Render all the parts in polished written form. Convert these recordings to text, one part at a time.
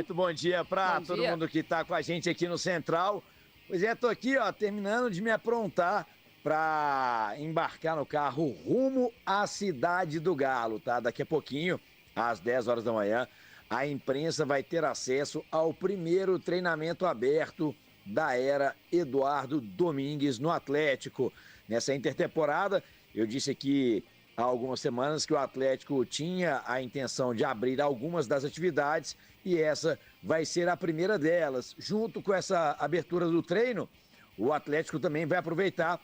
Muito bom dia para todo mundo que está com a gente aqui no Central. Pois é, tô aqui, ó, terminando de me aprontar para embarcar no carro rumo à Cidade do Galo, tá? Daqui a pouquinho, às 10 horas da manhã, a imprensa vai ter acesso ao primeiro treinamento aberto da era Eduardo Domingues no Atlético. Nessa intertemporada, eu disse aqui há algumas semanas que o Atlético tinha a intenção de abrir algumas das atividades e essa vai ser a primeira delas. Junto com essa abertura do treino, o Atlético também vai aproveitar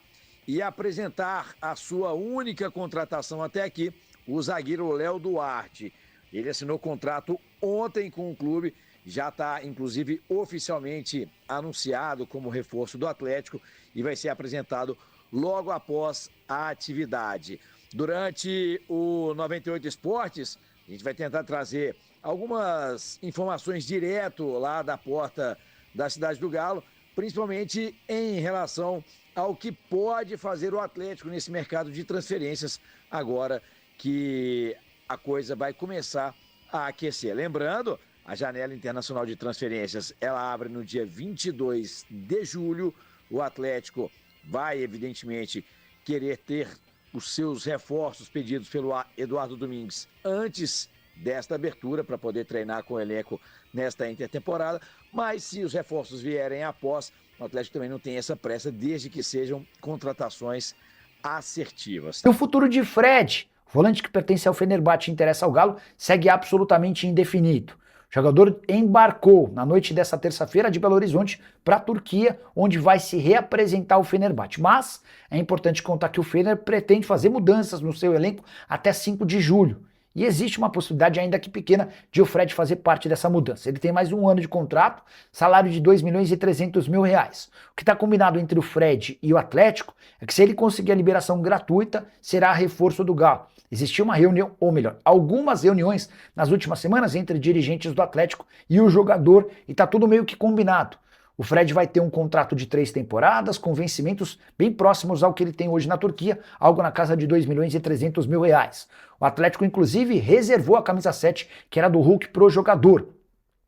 e apresentar a sua única contratação até aqui, o zagueiro Léo Duarte. Ele assinou contrato ontem com o clube, já está inclusive oficialmente anunciado como reforço do Atlético e vai ser apresentado logo após a atividade. Durante o 98 Esportes, a gente vai tentar trazer algumas informações direto lá da porta da Cidade do Galo, principalmente em relação ao que pode fazer o Atlético nesse mercado de transferências agora que a coisa vai começar a aquecer. Lembrando, a janela internacional de transferências, ela abre no dia 22 de julho. O Atlético vai, evidentemente, querer ter os seus reforços pedidos pelo Eduardo Domingues antes desta abertura para poder treinar com o elenco nesta intertemporada, mas se os reforços vierem após, o Atlético também não tem essa pressa, desde que sejam contratações assertivas. E o futuro de Fred, volante que pertence ao Fenerbahçe e interessa ao Galo, segue absolutamente indefinido. O jogador embarcou na noite dessa terça-feira de Belo Horizonte para a Turquia, onde vai se reapresentar o Fenerbahçe. Mas é importante contar que o Fener pretende fazer mudanças no seu elenco até 5 de julho. E existe uma possibilidade, ainda que pequena, de o Fred fazer parte dessa mudança. Ele tem mais um ano de contrato, salário de 2.300.000 reais. O que está combinado entre o Fred e o Atlético é que se ele conseguir a liberação gratuita, será reforço do Galo. Existiu uma reunião, ou melhor, algumas reuniões nas últimas semanas entre dirigentes do Atlético e o jogador, e está tudo meio que combinado. O Fred vai ter um contrato de 3 temporadas, com vencimentos bem próximos ao que ele tem hoje na Turquia, algo na casa de 2.300.000 reais. O Atlético, inclusive, reservou a camisa 7, que era do Hulk, pro jogador.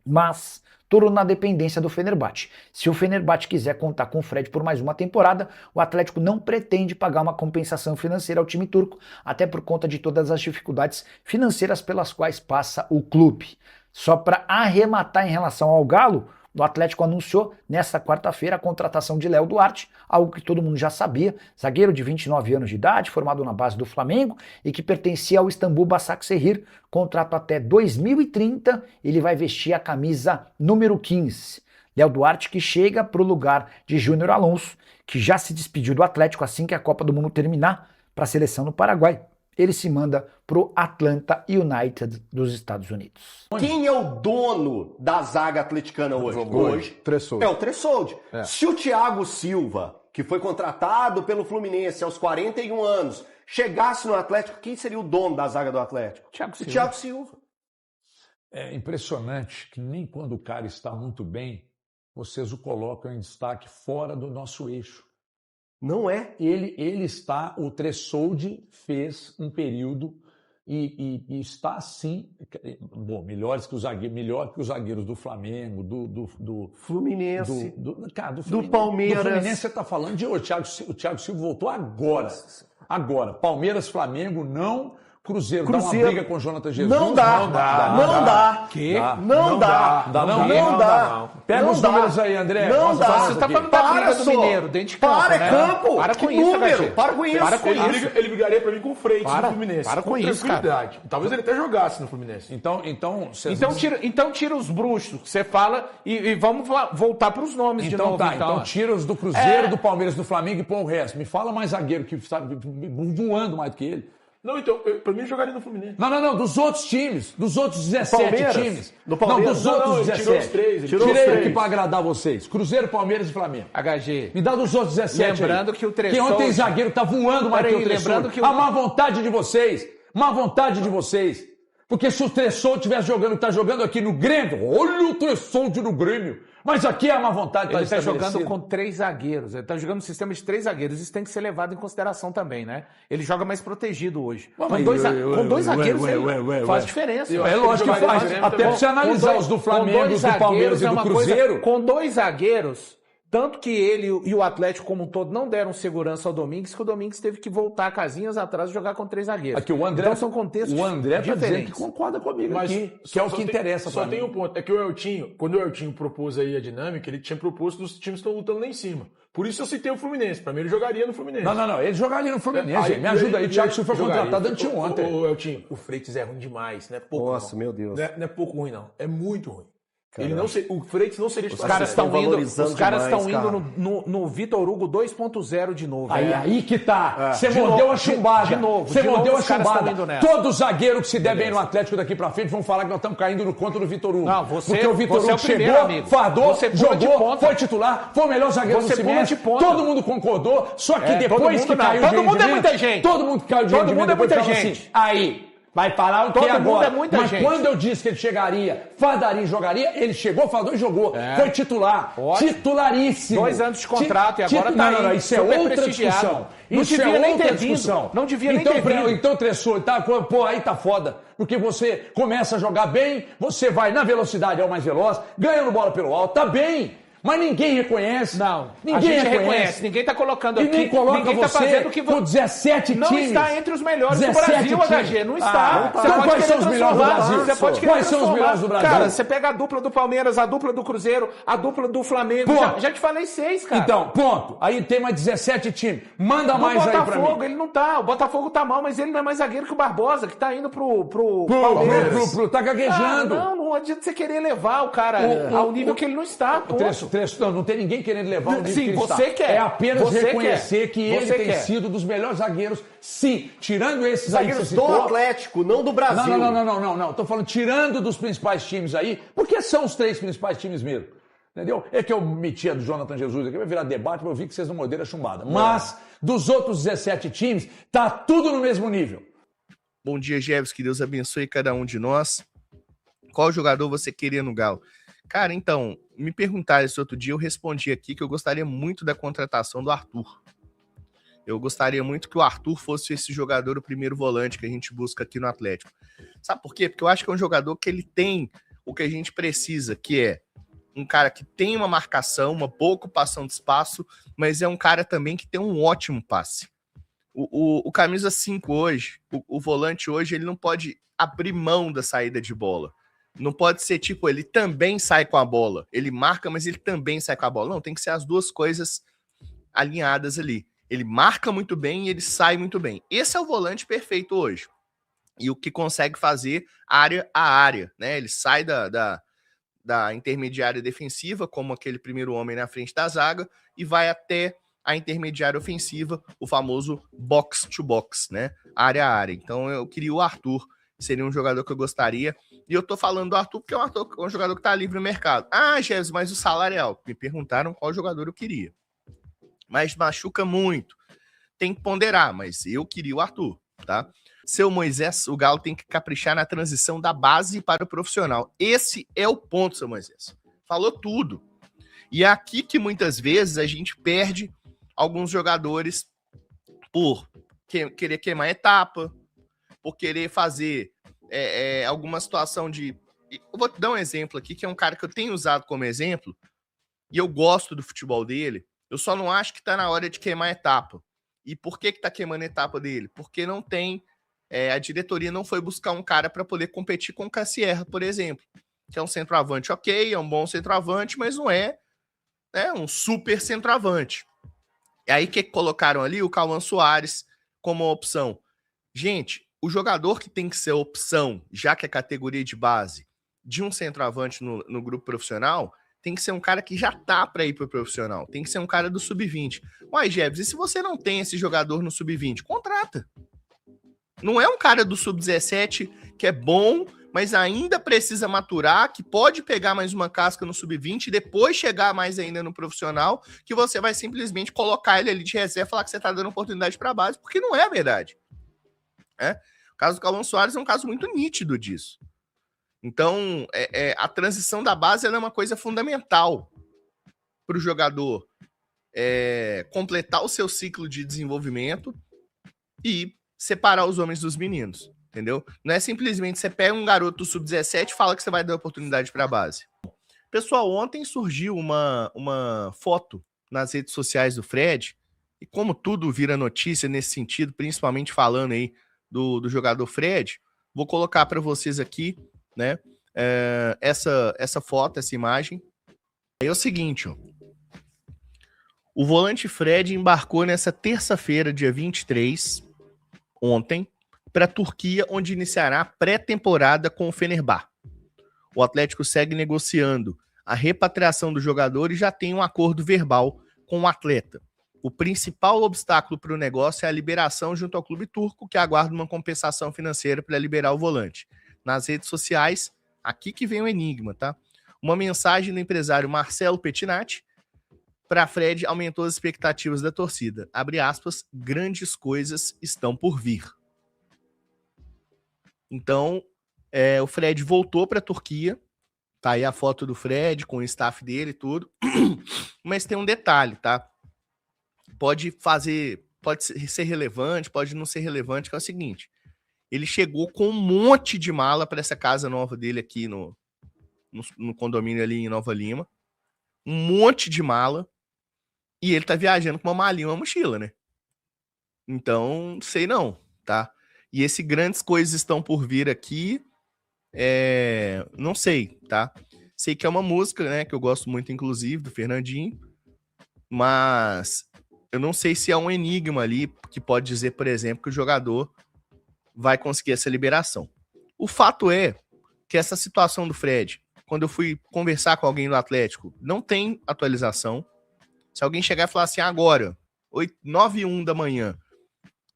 Mas tudo na dependência do Fenerbahçe. Se o Fenerbahçe quiser contar com o Fred por mais uma temporada, o Atlético não pretende pagar uma compensação financeira ao time turco, até por conta de todas as dificuldades financeiras pelas quais passa o clube. Só para arrematar em relação ao Galo, o Atlético anunciou nesta quarta-feira a contratação de Léo Duarte, algo que todo mundo já sabia, zagueiro de 29 anos de idade, formado na base do Flamengo e que pertencia ao Istambul Basaksehir, contrato até 2030, ele vai vestir a camisa número 15. Léo Duarte que chega para o lugar de Júnior Alonso, que já se despediu do Atlético assim que a Copa do Mundo terminar para a seleção do Paraguai. Ele se manda pro Atlanta United dos Estados Unidos. Quem é o dono da zaga atleticana hoje? Tressoldi. É o Tressoldi. É. Se o Thiago Silva, que foi contratado pelo Fluminense aos 41 anos, chegasse no Atlético, quem seria o dono da zaga do Atlético? Thiago Silva. É impressionante que nem quando o cara está muito bem, vocês o colocam em destaque fora do nosso eixo. Não é? O Tressoldi fez um período e está assim, bom, melhor que os zagueiros do Flamengo, do Fluminense, do Palmeiras. Do Fluminense você está falando de hoje, o Thiago Silva voltou agora. Agora, Palmeiras, Flamengo, não. Cruzeiro dá uma briga com o Jonathan Jesus. Não dá. Não dá. Pega os números aí, André. Não dá. Você tá falando da briga do Mineiro, dentro de campo, né? Campo. Para com isso, número. Para com isso. Ele brigaria pra mim com o Freitas no Fluminense. Para com isso, cara. Talvez ele até jogasse no Fluminense. Então tira os bruxos que você fala e vamos voltar pros nomes de novo. Então tira os do Cruzeiro, do Palmeiras, do Flamengo e põe o resto. Me fala mais zagueiro que está voando mais do que ele. Não, então, pra mim jogaria no Fluminense. Não, dos outros times, dos outros 17 times. Do Palmeiras. Dos outros 17. Tirou os três. Tirei aqui pra agradar vocês. Cruzeiro, Palmeiras e Flamengo. HG. Me dá dos outros 17 lembrando aí. que o Tressoldi... Que ontem zagueiro tá voando mais que o Tressoldi. A má vontade de vocês. Porque se o Tressoldi estivesse jogando o que tá jogando aqui no Grêmio, olha o Tressoldi no Grêmio. Mas aqui é a má vontade. Ele está jogando com 3 zagueiros. Ele está jogando no sistema de 3 zagueiros. Isso tem que ser levado em consideração também, né? Ele joga mais protegido hoje. Com dois zagueiros faz diferença. É lógico que faz. Até pra você analisar os do Flamengo, os do Palmeiras e do Cruzeiro. Com 2 zagueiros... Tanto que ele e o Atlético como um todo não deram segurança ao Domingues, que o Domingues teve que voltar casinhas atrás e jogar com 3 zagueiros. Aqui, o André, então são contextos o André tá dizendo que diferentes. concorda comigo Mas aqui, que é o que interessa Só pra tem mim. um ponto, é que o Eltinho, quando o Eltinho propôs aí a dinâmica, ele tinha proposto dos times que estão lutando lá em cima. Por isso eu citei o Fluminense, pra mim ele jogaria no Fluminense. Não, ele jogaria no Fluminense. Me ajuda aí, Thiago Silva foi contratado anteontem. Ô, Eltinho, o Freitas é ruim demais, não é pouco. Nossa, não. meu Deus. Não é pouco ruim, não. É muito ruim. Caramba. Ele não ser, o Freitas não seria Os caras estão valorizando indo no Vitor Hugo 2.0 de novo. Aí que tá. Você mordeu a chumbada. De novo. Você mordeu a os caras chumbada. estão indo nessa. Todo zagueiro que se der bem no Atlético daqui pra frente vão falar que nós estamos caindo no conto do Vitor Hugo. Não, você- Porque o Vitor você é Hugo o primeiro, chegou, amigo. fardou, Você pula de jogou, ponta. foi titular, foi o melhor zagueiro Você do pula semestre. de ponta. Todo mundo concordou, só que É, todo depois mundo que não. caiu de Todo mundo é rendimento, muita gente. todo mundo que caiu de Todo rendimento, mundo é depois muita falava gente. assim, aí... Vai falar o que Todo mundo agora. é muita Mas gente. quando eu disse que ele chegaria, fardaria e jogaria, ele chegou, fardou e jogou. Foi titular. Ótimo. Titularíssimo. 2 anos de contrato e agora tá não, aí, isso é super outra prestigiado. discussão. Não Isso devia é nem outra ter vindo. discussão. Não devia nem então, ter vindo. Então, Tressoldi, tá, pô, aí tá foda. Porque você começa a jogar bem, você vai na velocidade, é o mais veloz, ganhando bola pelo alto, tá bem. Mas ninguém reconhece. Não, ninguém a gente reconhece. Ninguém tá colocando E aqui. nem coloca ninguém você tá fazendo o que com 17 não times. está entre os melhores do 17 Brasil, times. HG. Não está. Você então pode quais querer são os melhores do transformar, Brasil? Você pode querer Quais são os transformar. melhores do Brasil? Cara, você pega a dupla do Palmeiras, a dupla do Cruzeiro, a dupla do Flamengo. Já te falei 6, cara. Então, ponto. Aí tem mais 17 times. Manda mais aí pra mim. O Botafogo, ele não tá. O Botafogo tá mal, mas ele não é mais zagueiro que o Barbosa, que tá indo pro Palmeiras. Tá gaguejando. Não adianta você querer levar o cara ao nível que ele não está. Não tem ninguém querendo levar o nível Sim, que ele você está. quer. É apenas Você reconhecer quer. que ele Você tem quer. sido dos melhores zagueiros, sim. Tirando esses aí que Zagueiros você do citou. Atlético, não do Brasil. Não. Tô falando tirando dos principais times aí, porque são os 3 principais times mesmo. Entendeu? É que eu metia do Jonathan Jesus aqui, vai virar debate, mas eu vi que vocês não morderam a chumbada. Mas, dos outros 17 times, tá tudo no mesmo nível. Bom dia, Jefferson, que Deus abençoe cada um de nós. Qual jogador você queria no Galo? Cara, então, me perguntaram esse outro dia, eu respondi aqui que eu gostaria muito da contratação do Arthur. Eu gostaria muito que o Arthur fosse esse jogador, o primeiro volante que a gente busca aqui no Atlético. Sabe por quê? Porque eu acho que é um jogador que ele tem o que a gente precisa, que é um cara que tem uma marcação, uma boa ocupação de espaço, mas é um cara também que tem um ótimo passe. O camisa 5 hoje, o volante hoje, ele não pode abrir mão da saída de bola. Não pode ser tipo, ele também sai com a bola. Ele marca, mas ele também sai com a bola. Não, tem que ser as duas coisas alinhadas ali. Ele marca muito bem e ele sai muito bem. Esse é o volante perfeito hoje. E o que consegue fazer área a área, né? Ele sai da intermediária defensiva, como aquele primeiro homem na frente da zaga, e vai até a intermediária ofensiva, o famoso box to box, né? Área a área. Então eu queria o Arthur, seria um jogador que eu gostaria. E eu tô falando do Arthur porque é um jogador que tá livre no mercado. Ah, Jesus, mas o salário é alto. Me perguntaram qual jogador eu queria. Mas machuca muito. Tem que ponderar, mas eu queria o Arthur, tá? Seu Moisés, o Galo tem que caprichar na transição da base para o profissional. Esse é o ponto, seu Moisés. Falou tudo. E é aqui que muitas vezes a gente perde alguns jogadores por querer queimar etapa, por querer fazer alguma situação de... Eu vou te dar um exemplo aqui, que é um cara que eu tenho usado como exemplo, e eu gosto do futebol dele, eu só não acho que tá na hora de queimar etapa. E por que tá queimando a etapa dele? Porque não tem... a diretoria não foi buscar um cara para poder competir com o Cassierra, por exemplo, que é um centroavante ok, é um bom centroavante, mas não é um super centroavante. E aí que colocaram ali o Cauã Soares como opção. Gente, o jogador que tem que ser opção, já que é categoria de base, de um centroavante no grupo profissional, tem que ser um cara que já tá para ir pro profissional. Tem que ser um cara do sub-20. Uai, Jebs, e se você não tem esse jogador no sub-20? Contrata. Não é um cara do sub-17 que é bom, mas ainda precisa maturar, que pode pegar mais uma casca no sub-20 e depois chegar mais ainda no profissional, que você vai simplesmente colocar ele ali de reserva e falar que você tá dando oportunidade para base, porque não é a verdade. caso do Cauã Soares é um caso muito nítido disso. Então, a transição da base é uma coisa fundamental para o jogador completar o seu ciclo de desenvolvimento e separar os homens dos meninos, entendeu? Não é simplesmente você pega um garoto do sub-17 e fala que você vai dar oportunidade para a base. Pessoal, ontem surgiu uma foto nas redes sociais do Fred, e como tudo vira notícia nesse sentido, principalmente falando aí do jogador Fred, vou colocar para vocês aqui, né, essa foto, essa imagem. Aí é o seguinte, ó. O volante Fred embarcou nessa terça-feira, dia 23, ontem, para a Turquia, onde iniciará a pré-temporada com o Fenerbahçe. O Atlético segue negociando a repatriação do jogador e já tem um acordo verbal com o atleta. O principal obstáculo para o negócio é a liberação junto ao clube turco, que aguarda uma compensação financeira para liberar o volante. Nas redes sociais, aqui que vem o enigma, tá? Uma mensagem do empresário Marcelo Pettinati para Fred aumentou as expectativas da torcida. Abre aspas, grandes coisas estão por vir. Então, o Fred voltou para a Turquia. Tá aí a foto do Fred com o staff dele e tudo. Mas tem um detalhe, tá? Pode ser relevante, pode não ser relevante, que é o seguinte. Ele chegou com um monte de mala para essa casa nova dele aqui no condomínio ali em Nova Lima. Um monte de mala. E ele tá viajando com uma malinha, uma mochila, né? Então, sei não, tá? E esse grandes coisas estão por vir aqui. Não sei, tá? Sei que é uma música, né? Que eu gosto muito, inclusive, do Fernandinho. Mas eu não sei se é um enigma ali que pode dizer, por exemplo, que o jogador vai conseguir essa liberação. O fato é que essa situação do Fred, quando eu fui conversar com alguém do Atlético, não tem atualização. Se alguém chegar e falar assim, agora, 9h01 da manhã,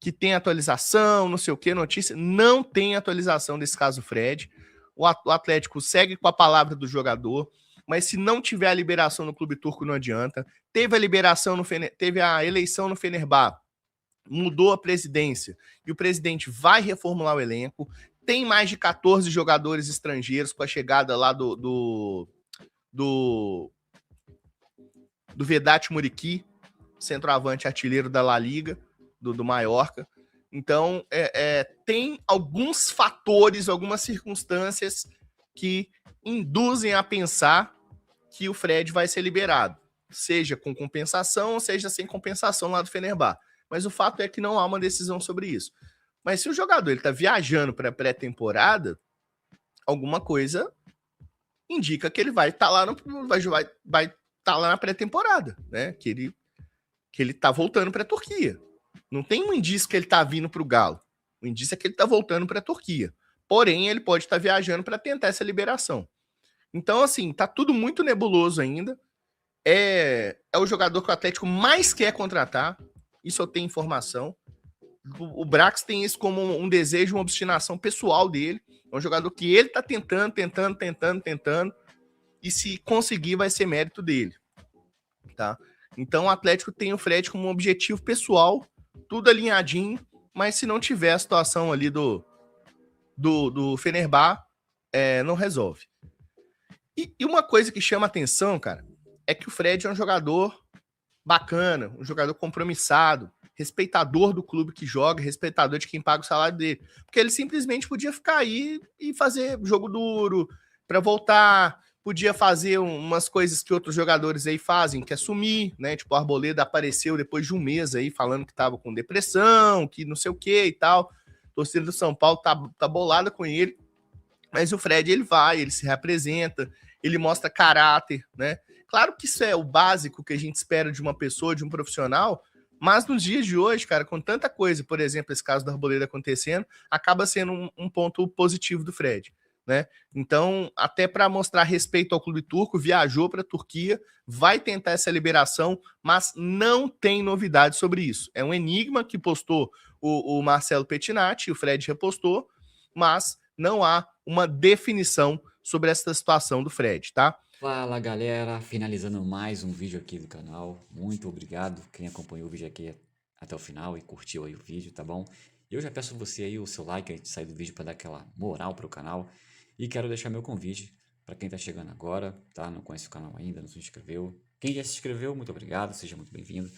que tem atualização, não sei o que, notícia, não tem atualização desse caso Fred. O Atlético segue com a palavra do jogador, mas se não tiver a liberação no clube turco, não adianta. Teve a eleição no Fenerbahçe, mudou a presidência, e o presidente vai reformular o elenco. Tem mais de 14 jogadores estrangeiros com a chegada lá do Vedat Muriqi, centroavante artilheiro da La Liga, do Mallorca. Então, tem alguns fatores, algumas circunstâncias que induzem a pensar que o Fred vai ser liberado, seja com compensação, seja sem compensação lá do Fenerbahçe. Mas o fato é que não há uma decisão sobre isso. Mas se o jogador está viajando para a pré-temporada, alguma coisa indica que ele vai estar lá lá na pré-temporada, né? Que ele tá voltando para a Turquia. Não tem um indício que ele tá vindo para o Galo. O indício é que ele tá voltando para a Turquia. Porém, ele pode estar viajando para tentar essa liberação. Então, assim, tá tudo muito nebuloso ainda. É o jogador que o Atlético mais quer contratar. Isso eu tenho informação. O Brax tem isso como um desejo, uma obstinação pessoal dele. É um jogador que ele tá tentando. E se conseguir, vai ser mérito dele. Tá? Então, o Atlético tem o Fred como um objetivo pessoal, tudo alinhadinho, mas se não tiver a situação ali do Fenerbahçe, não resolve. E uma coisa que chama atenção, cara, é que o Fred é um jogador bacana, um jogador compromissado, respeitador do clube que joga, respeitador de quem paga o salário dele. Porque ele simplesmente podia ficar aí e fazer jogo duro para voltar, podia fazer umas coisas que outros jogadores aí fazem, que é sumir, né? Tipo, o Arboleda apareceu depois de um mês aí falando que tava com depressão, que não sei o que e tal. A torcida do São Paulo tá bolada com ele. Mas o Fred, ele vai, ele se representa, ele mostra caráter, né? Claro que isso é o básico que a gente espera de uma pessoa, de um profissional, mas nos dias de hoje, cara, com tanta coisa, por exemplo, esse caso do Arboleda acontecendo, acaba sendo um ponto positivo do Fred, né? Então, até para mostrar respeito ao clube turco, viajou para a Turquia, vai tentar essa liberação, mas não tem novidade sobre isso. É um enigma que postou o Marcelo Pettinati, o Fred repostou, mas não há uma definição sobre essa situação do Fred, tá? Fala galera, finalizando mais um vídeo aqui do canal, muito obrigado quem acompanhou o vídeo aqui até o final e curtiu aí o vídeo, tá bom? Eu já peço você aí o seu like antes de sair do vídeo para dar aquela moral pro canal. E quero deixar meu convite para quem tá chegando agora, tá? Não conhece o canal ainda, não se inscreveu. Quem já se inscreveu, muito obrigado, seja muito bem-vindo.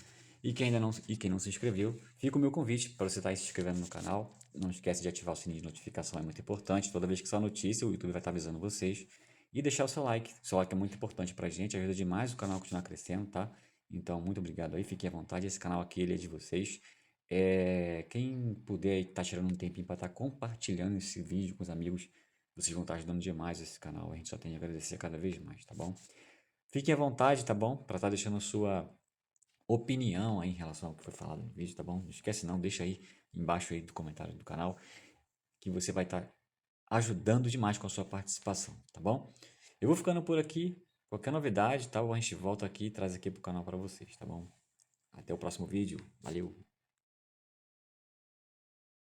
E quem não se inscreveu, fica o meu convite para você estar se inscrevendo no canal. Não esquece de ativar o sininho de notificação, é muito importante. Toda vez que sair notícia, o YouTube vai estar avisando vocês. E deixar o seu like. O seu like é muito importante pra gente, ajuda demais o canal a continuar crescendo, tá? Então, muito obrigado aí, fiquem à vontade. Esse canal aqui, ele é de vocês. Quem puder estar tirando um tempinho para estar compartilhando esse vídeo com os amigos, vocês vão estar ajudando demais esse canal. A gente só tem a agradecer cada vez mais, tá bom? Fiquem à vontade, tá bom? Para estar deixando a sua opinião aí em relação ao que foi falado no vídeo, tá bom? Não esquece não, deixa aí embaixo aí do comentário do canal, que você vai estar ajudando demais com a sua participação, tá bom? Eu vou ficando por aqui. Qualquer novidade, tá? A gente volta aqui e traz aqui pro canal para vocês, tá bom? Até o próximo vídeo. Valeu!